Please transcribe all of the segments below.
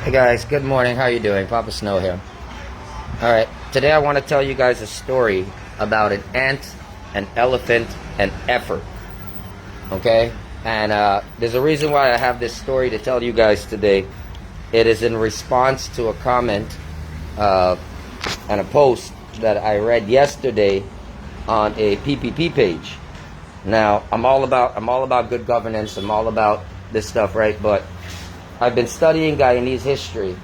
Hey guys, good morning. How you doing? Papa Snow here. All right, today I want to tell you guys a story about an ant, an elephant, and effort. Okay, and there's a reason why I have this story to tell you guys today. It is in response to a comment and a post that I read yesterday on a PPP page. Now, I'm all about good governance. I'm all about this stuff, right? But I've been studying Guyanese history,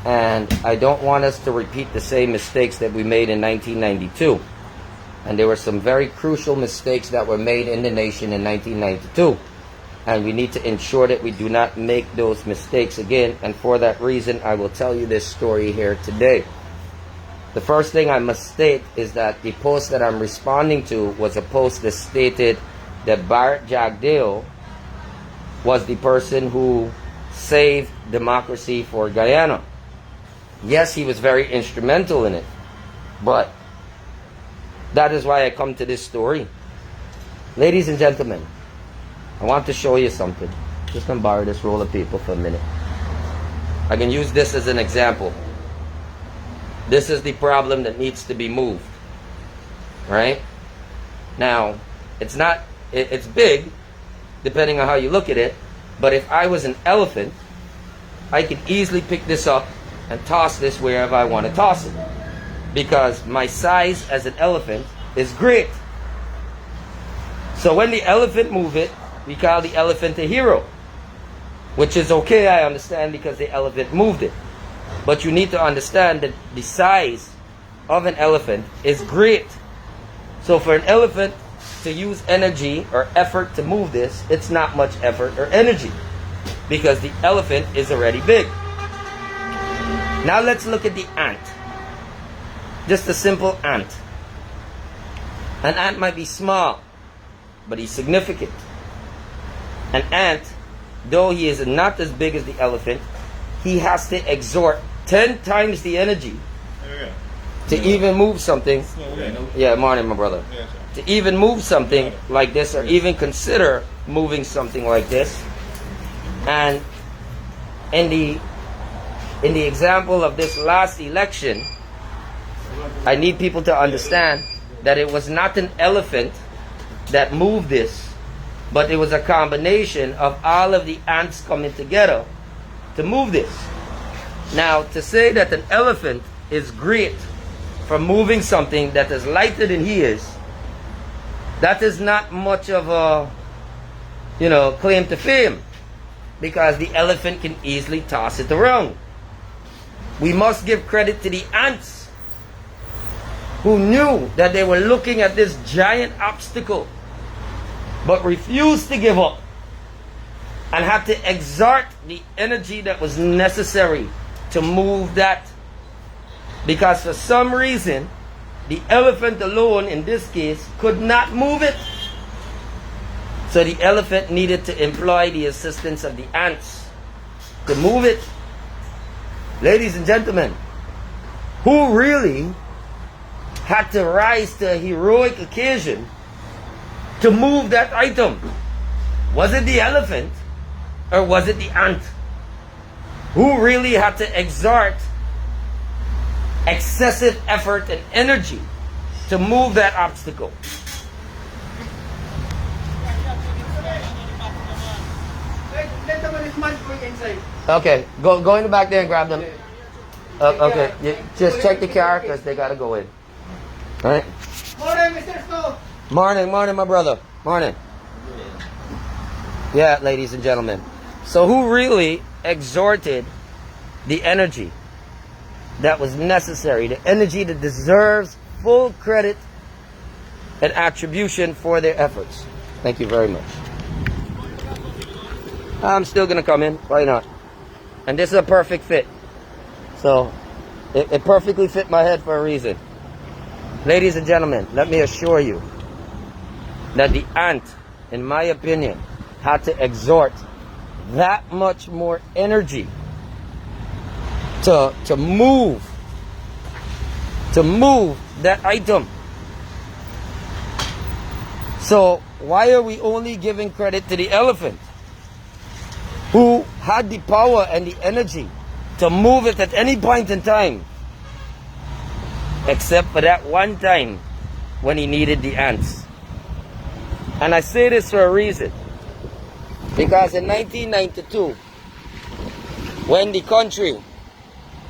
and I don't want us to repeat the same mistakes that we made in 1992. And there were some very crucial mistakes that were made in the nation in 1992. And we need to ensure that we do not make those mistakes again. And for that reason, I will tell you this story here today. The first thing I must state is that the post that I'm responding to was a post that stated that Bharat Jagdeo was the person who saved democracy for Guyana. Yes, he was very instrumental in it, but that is why I come to this story. Ladies and gentlemen, I want to show you something. Just gonna borrow this roll of paper for a minute. I can use this as an example. This is the problem that needs to be moved. Right? Now, it's big, depending on how you look at it, but if I was an elephant, I could easily pick this up and toss this wherever I want to toss it. Because my size as an elephant is great. So when the elephant move it, we call the elephant a hero. Which is okay, I understand, because the elephant moved it. But you need to understand that the size of an elephant is great. So for an elephant to use energy or effort to move this, it's not much effort or energy, because the elephant is already big. Now let's look at the ant. Just a simple ant. An ant might be small, but he's significant. An ant, though he is not as big as the elephant, he has to exert 10 times the energy to even move something. Yeah, morning, my brother. To even move something like this, or even consider moving something like this. And in the example of this last election, I need people to understand that it was not an elephant that moved this, but it was a combination of all of the ants coming together to move this. Now, to say that an elephant is great for moving something that is lighter than he is, that is not much of a, claim to fame, because the elephant can easily toss it around. We must give credit to the ants, who knew that they were looking at this giant obstacle, but refused to give up, and had to exert the energy that was necessary to move that. Because for some reason, the elephant alone, in this case, could not move it. So the elephant needed to employ the assistance of the ants to move it. Ladies and gentlemen, who really had to rise to a heroic occasion to move that item? Was it the elephant, or was it the ant? Who really had to exert excessive effort and energy to move that obstacle? Okay, go in the back there and grab them. Okay, just check the car, because they gotta go in. All right. Morning, Mr. Snow. Morning, my brother. Morning. Yeah, ladies and gentlemen. So who really exerted the energy that was necessary, the energy that deserves full credit and attribution for their efforts? Thank you very much. I'm still going to come in. Why not? And this is a perfect fit. So it perfectly fit my head for a reason. Ladies and gentlemen, let me assure you that the ant, in my opinion, had to exert that much more energy to move that item. So why are we only giving credit to the elephant, who had the power and the energy to move it at any point in time, except for that one time when he needed the ants. And I say this for a reason, because in 1992, when the country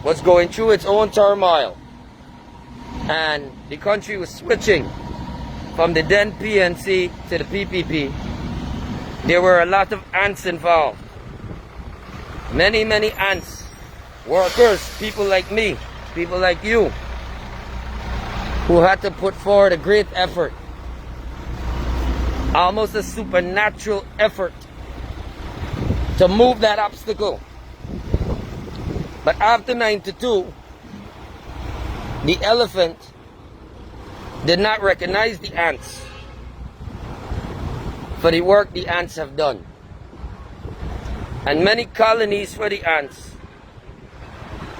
was going through its own turmoil and the country was switching from the then PNC to the PPP, there were a lot of ants involved. Many ants. Workers, people like me, people like you, who had to put forward a great effort, almost a supernatural effort, to move that obstacle. But after 92, the elephant did not recognize the ants for the work the ants have done. And many colonies for the ants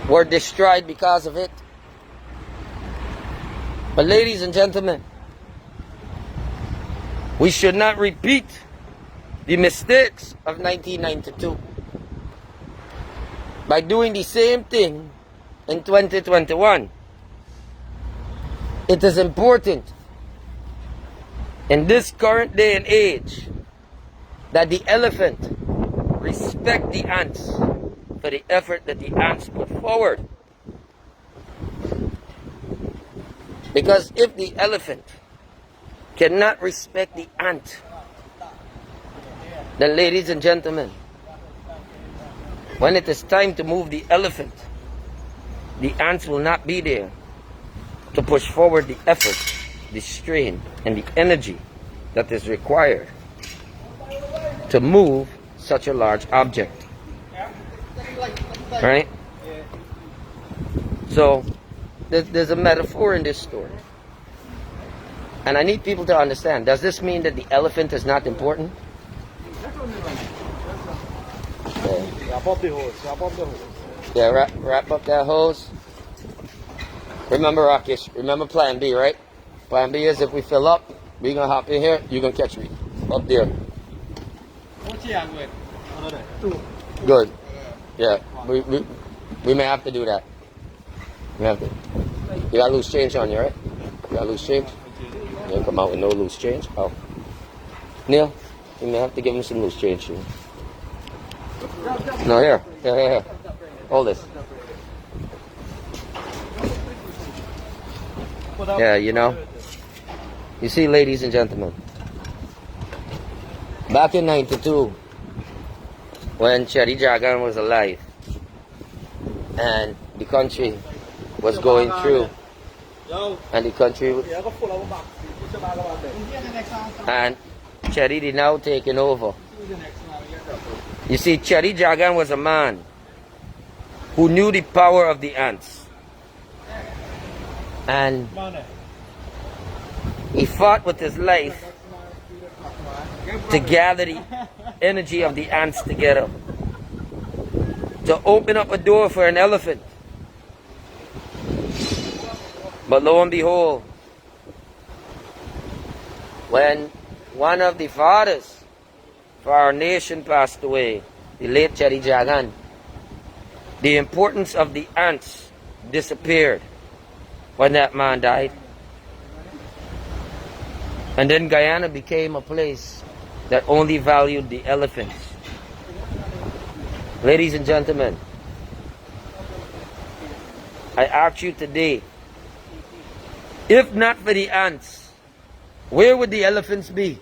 were destroyed because of it. But ladies and gentlemen, we should not repeat the mistakes of 1992 by doing the same thing in 2021. It is important in this current day and age that the elephant respect the ants for the effort that the ants put forward. Because if the elephant cannot respect the ant, then ladies and gentlemen, when it is time to move the elephant, the ants will not be there to push forward the effort, the strain, and the energy that is required to move such a large object. Right? So, there's a metaphor in this story. And I need people to understand, does this mean that the elephant is not important? Wrap up the hose. Wrap up the hose. Yeah, wrap up that hose. Remember, Rakesh, remember plan B, right? Plan B is if we fill up, we're going to hop in here, you're going to catch me. Up there. Good. Yeah, we may have to do that. We have to. You got loose change on you, right? You got loose change? You don't come out with no loose change? Oh. Neil, you may have to give him some loose change here. No, here. Here. Hold this. Yeah, you know. You see, ladies and gentlemen, back in 92, when Cherry Jagan was alive, and the country was going through, and the country, and Cherry is now taking over. You see, Cherry Jagan was a man who knew the power of the ants. And he fought with his life to gather the energy of the ants together, to open up a door for an elephant. But lo and behold, when one of the fathers for our nation passed away, the late Cherry Jagan, the importance of the ants disappeared when that man died. And then Guyana became a place that only valued the elephants. Ladies and gentlemen, I ask you today, if not for the ants, where would the elephants be?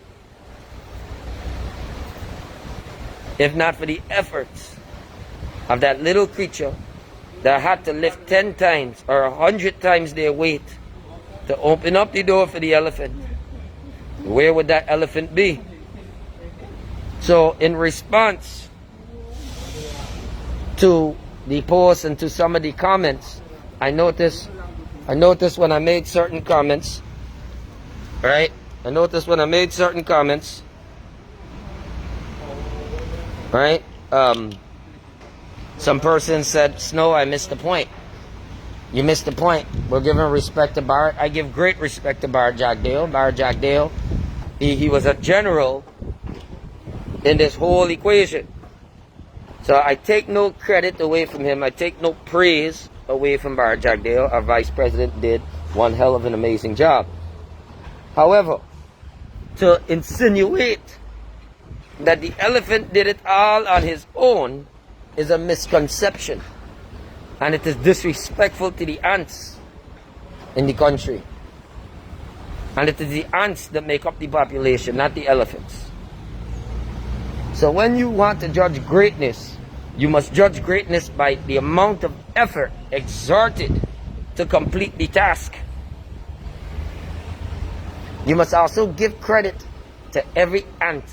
If not for the efforts of that little creature that had to lift 10 times or 100 times their weight to open up the door for the elephant, where would that elephant be? So in response to the post and to some of the comments, I noticed when I made certain comments, right? Right? Some person said, Snow, I missed the point. You missed the point. We're giving respect to Barrett. I give great respect to Barrett Jagdale. Barrett Jagdale, he was a general in this whole equation. So I take no credit away from him. I take no praise away from Bar Jagdeo. Our vice president did one hell of an amazing job. However, to insinuate that the elephant did it all on his own is a misconception. And it is disrespectful to the ants in the country. And it is the ants that make up the population, not the elephants. So when you want to judge greatness, you must judge greatness by the amount of effort exerted to complete the task. You must also give credit to every ant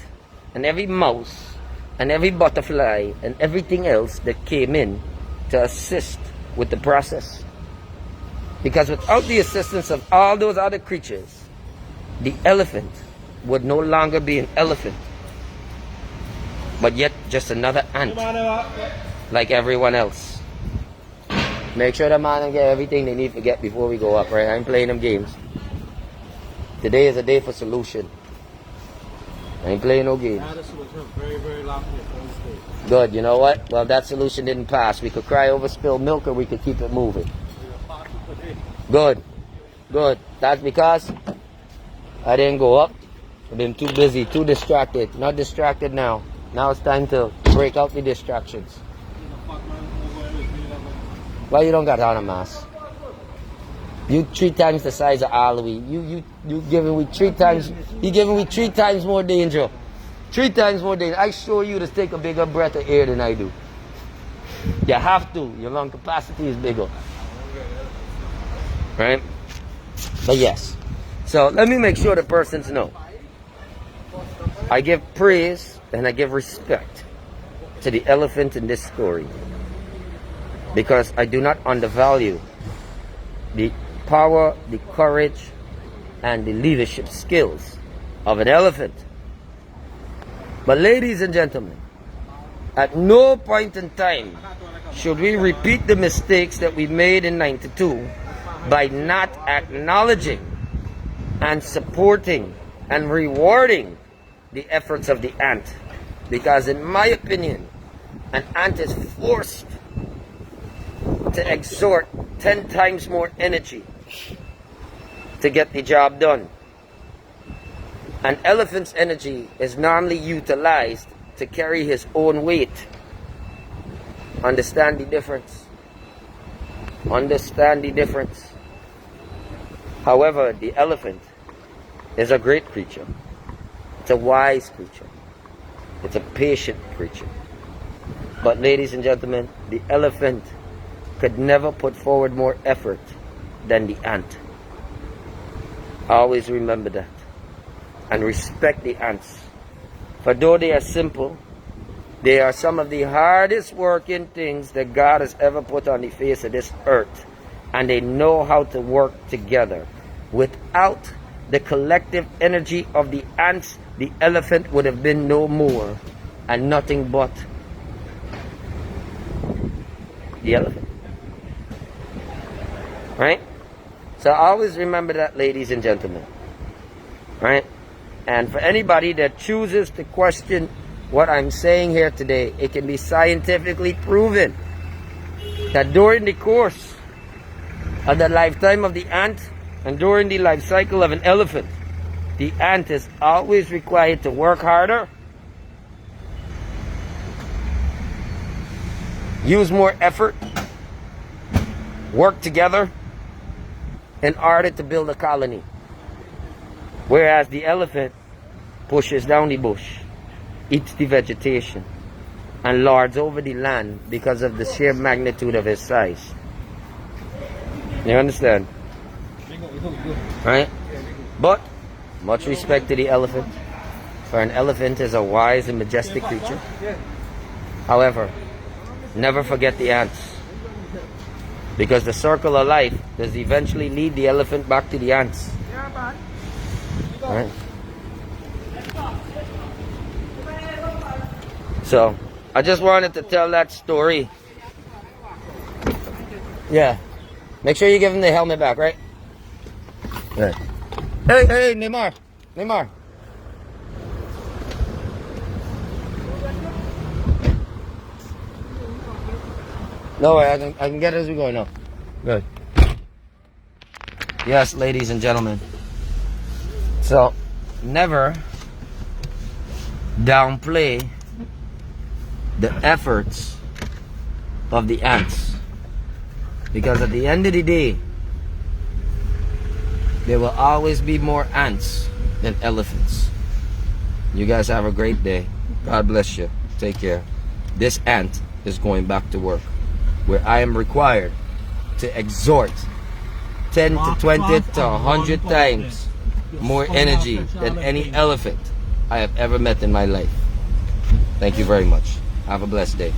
and every mouse and every butterfly and everything else that came in to assist with the process. Because without the assistance of all those other creatures, the elephant would no longer be an elephant, but yet just another ant like everyone else. Make sure the man get everything they need to get before we go up, right? I ain't playing them games. Today is a day for solution. I ain't playing no games. Good, you know what? Well, that solution didn't pass. We could cry over spilled milk or we could keep it moving. Good. Good. That's because I didn't go up. I've been too busy, too distracted. Not distracted now. Now it's time to break out the distractions. Why you don't got on a mask? You 3 times the size of Aloe. You giving me 3 times. You giving me 3 times more danger. 3 times more danger. I show you to take a bigger breath of air than I do. You have to. Your lung capacity is bigger. Right? But yes. So let me make sure the persons know. I give praise and I give respect to the elephant in this story, because I do not undervalue the power, the courage, and the leadership skills of an elephant. But ladies and gentlemen, at no point in time should we repeat the mistakes that we made in '92 by not acknowledging and supporting and rewarding the efforts of the ant. Because in my opinion, an ant is forced to exert 10 times more energy to get the job done. An elephant's energy is normally utilized to carry his own weight. Understand the difference. Understand the difference. However, the elephant is a great creature. It's a wise creature. It's a patient creature. But ladies and gentlemen, the elephant could never put forward more effort than the ant. Always remember that. And respect the ants. For though they are simple, they are some of the hardest working things that God has ever put on the face of this earth. And they know how to work together. Without the collective energy of the ants, the elephant would have been no more and nothing but the elephant. Right? So always remember that, ladies and gentlemen. Right? And for anybody that chooses to question what I'm saying here today, it can be scientifically proven that during the course of the lifetime of the ant and during the life cycle of an elephant, the ant is always required to work harder, use more effort, work together in order to build a colony. Whereas the elephant pushes down the bush, eats the vegetation, and lords over the land because of the sheer magnitude of his size. You understand? Right? But much respect to the elephant, for an elephant is a wise and majestic creature. However, never forget the ants, because the circle of life does eventually lead the elephant back to the ants. Right? So, I just wanted to tell that story. Yeah. Make sure you give him the helmet back, right? Right. Hey, Neymar. Neymar. No way, I can get it as we go now. Good. Yes, ladies and gentlemen. So, never downplay the efforts of the ants. Because at the end of the day, there will always be more ants than elephants. You guys have a great day. God bless you. Take care. This ant is going back to work, where I am required to exhort 10 to 20 to 100 times more energy than any elephant I have ever met in my life. Thank you very much. Have a blessed day.